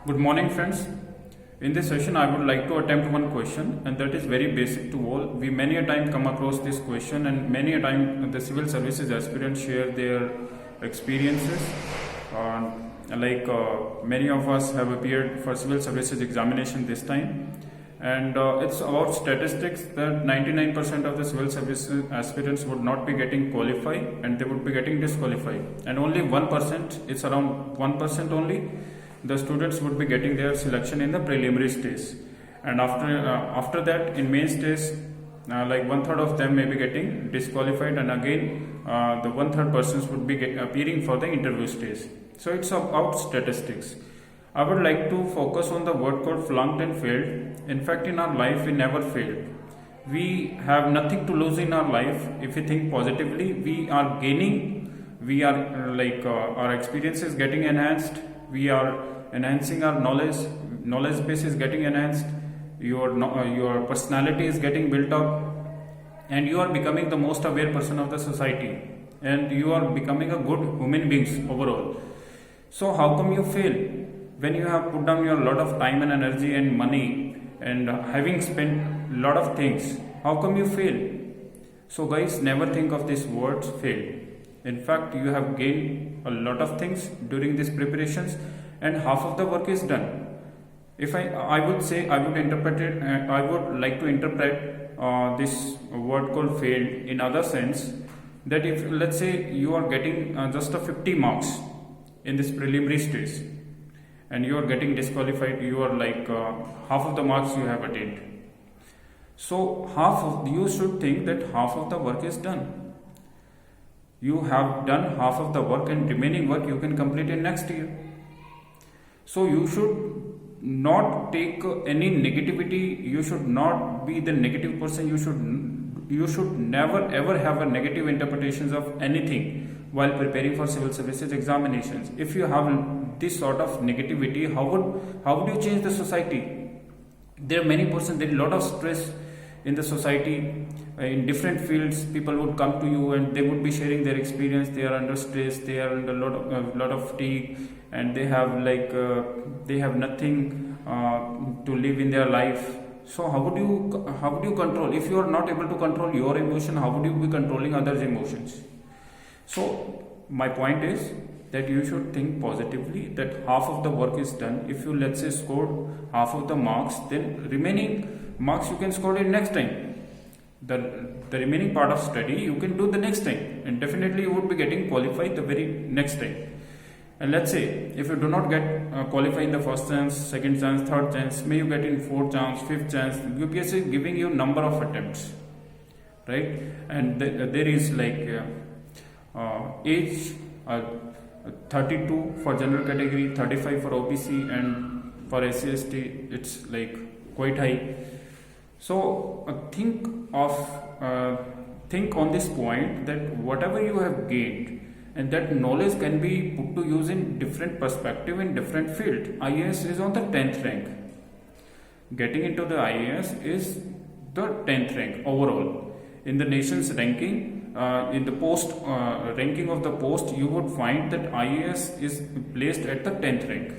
Good morning, friends. In this session, I would like to attempt one question, and that is very basic to all. We many a time come across this question, and many a time the civil services aspirants share their experiences. Many of us have appeared for civil services examination this time, and it's about statistics that 99% of the civil services aspirants would not be getting qualified, and they would be getting disqualified, and only 1%, it's around 1% only, the students would be getting their selection in the preliminary stage, and after that in main stage, like 1/3 of them may be getting disqualified, and again the 1/3 persons would be appearing for the interview stage. So it's about statistics. I would like to focus on the word called flunked and failed. In fact, in our life we never fail. We have nothing to lose in our life. If we think positively, we are gaining. We are our experience is getting enhanced. We are enhancing our knowledge base is getting enhanced, your personality is getting built up, and you are becoming the most aware person of the society, and you are becoming a good human beings overall. So how come you fail when you have put down your lot of time and energy and money, and having spent lot of things? How come you fail? So guys, never think of this word fail. In fact, you have gained a lot of things during these preparations, and half of the work is done. If I would say, I would interpret it, I would like to interpret this word called failed in other sense, that if let's say you are getting just a 50 marks in this preliminary stage, and you are getting disqualified, you are half of the marks you have attained. So you should think that half of the work is done. You have done half of the work, and remaining work you can complete in next year. So you should not take any negativity. You should not be the negative person. You should never ever have a negative interpretations of anything while preparing for civil services examinations. If you have this sort of negativity, how would you change the society? There are many persons, there is a lot of stress in the society. In different fields, people would come to you and they would be sharing their experience. They are under stress, they are under lot of fatigue, and they have nothing to live in their life. So how would you control? If you are not able to control your emotion, how would you be controlling others' emotions? So my point is that you should think positively, that half of the work is done. If you, let's say, scored half of the marks, then remaining marks you can score it next time. The remaining part of study you can do the next time, and definitely you would be getting qualified the very next time. And let's say if you do not get qualified in the first chance, second chance, third chance, may you get in fourth chance, fifth chance. UPSC is giving you number of attempts, right? And there is age 32 for general category, 35 for OBC, and for SC/ST it's quite high. So think on this point, that whatever you have gained, and that knowledge can be put to use in different perspective in different field. IAS is on the 10th rank. Getting into the IAS is the 10th rank overall in the nation's ranking. In the post ranking of the post, you would find that IAS is placed at the 10th rank.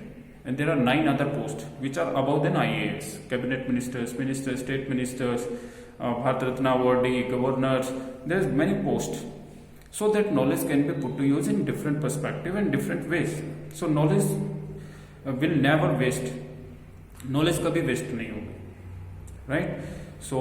And there are 9 other posts which are above than IAS: cabinet ministers, state ministers, Bharat Ratna awardee, governors. There's many posts. So that knowledge can be put to use in different perspective and different ways. So knowledge will never waste. Knowledge kabhi waste nahi hoga, right? So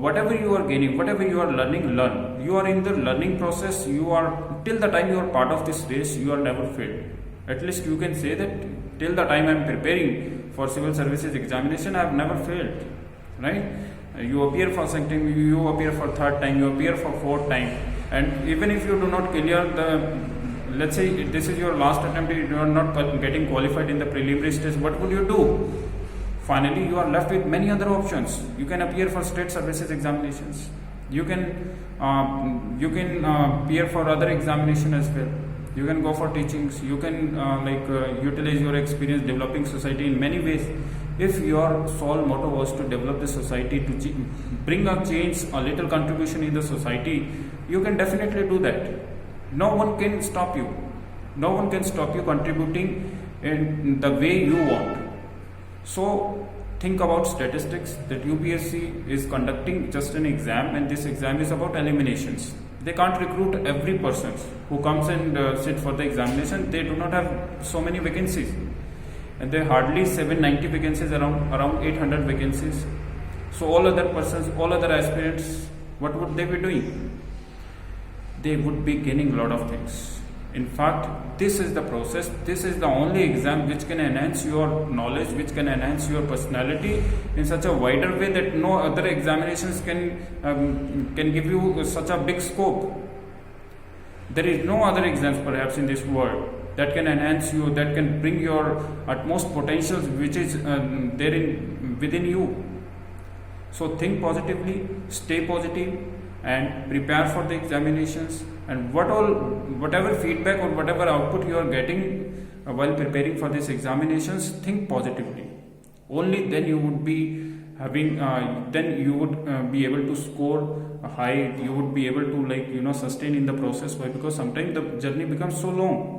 whatever you are gaining, whatever you are learning, learn. You are in the learning process. You are, till the time you are part of this race, you are never failed. At least you can say that till the time I am preparing for civil services examination, I have never failed, right? You appear for second time, you appear for third time, you appear for fourth time, and even if you do not clear let's say this is your last attempt, you are not getting qualified in the preliminary stage, what would you do? Finally, you are left with many other options. You can appear for state services examinations. You can appear for other examination as well. You can go for teachings. You can utilize your experience developing society in many ways. If your sole motto was to develop the society, to bring a change, a little contribution in the society, you can definitely do that. No one can stop you. No one can stop you contributing in the way you want. So think about statistics, that UPSC is conducting just an exam, and this exam is about eliminations. They can't recruit every person who comes and sit for the examination. They do not have so many vacancies, and there are hardly 790 vacancies, around 800 vacancies. So all other persons, all other aspirants, what would they be doing? They would be gaining a lot of things. In fact, this is the process, this is the only exam which can enhance your knowledge, which can enhance your personality in such a wider way that no other examinations can give you such a big scope. There is no other exams perhaps in this world that can enhance you, that can bring your utmost potentials which is within you. So think positively, stay positive, and prepare for the examinations, and whatever feedback or whatever output you are getting while preparing for these examinations, think positively. Only then you would be having then you would be able to score high, you would be able to sustain in the process. Why? Because sometimes the journey becomes so long.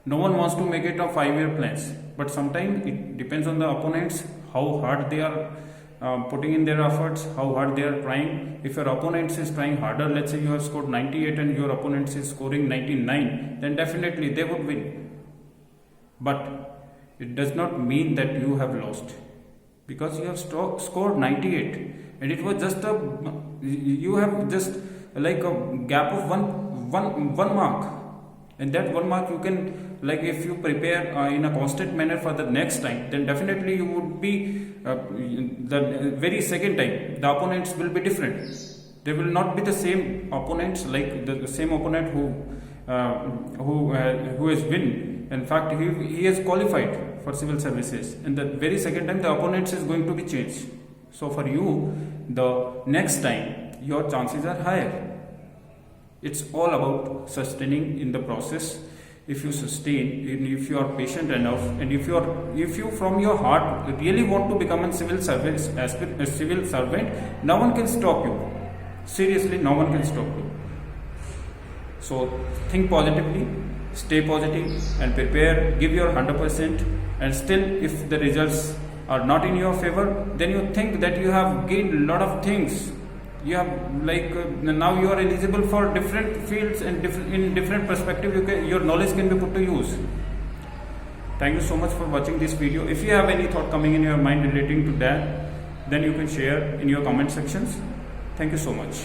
No one wants to make it a 5-year plans, but sometimes it depends on the opponents, how hard they are putting in their efforts, how hard they are trying. If your opponent is trying harder, let's say you have scored 98 and your opponent is scoring 99, then definitely they would win. But it does not mean that you have lost, because you have scored 98 and it was just you have just like a gap of one mark, and that 1 mark you can, if you prepare in a constant manner for the next time, then definitely you would be the very second time the opponents will be different. They will not be the same opponents, like the same opponent who has win. In fact, he has qualified for civil services, and the very second time the opponents is going to be changed. So for you, the next time your chances are higher. It's all about sustaining in the process. If you sustain, and if you are patient enough, and if you from your heart really want to become a civil servant, no one can stop you. Seriously, no one can stop you. So think positively, stay positive, and prepare. Give your 100%. And still, if the results are not in your favor, then you think that you have gained a lot of things. You have now you are eligible for different fields, and in different perspective your knowledge can be put to use. Thank you so much for watching this video. If you have any thought coming in your mind relating to that, then you can share in your comment sections. Thank you so much.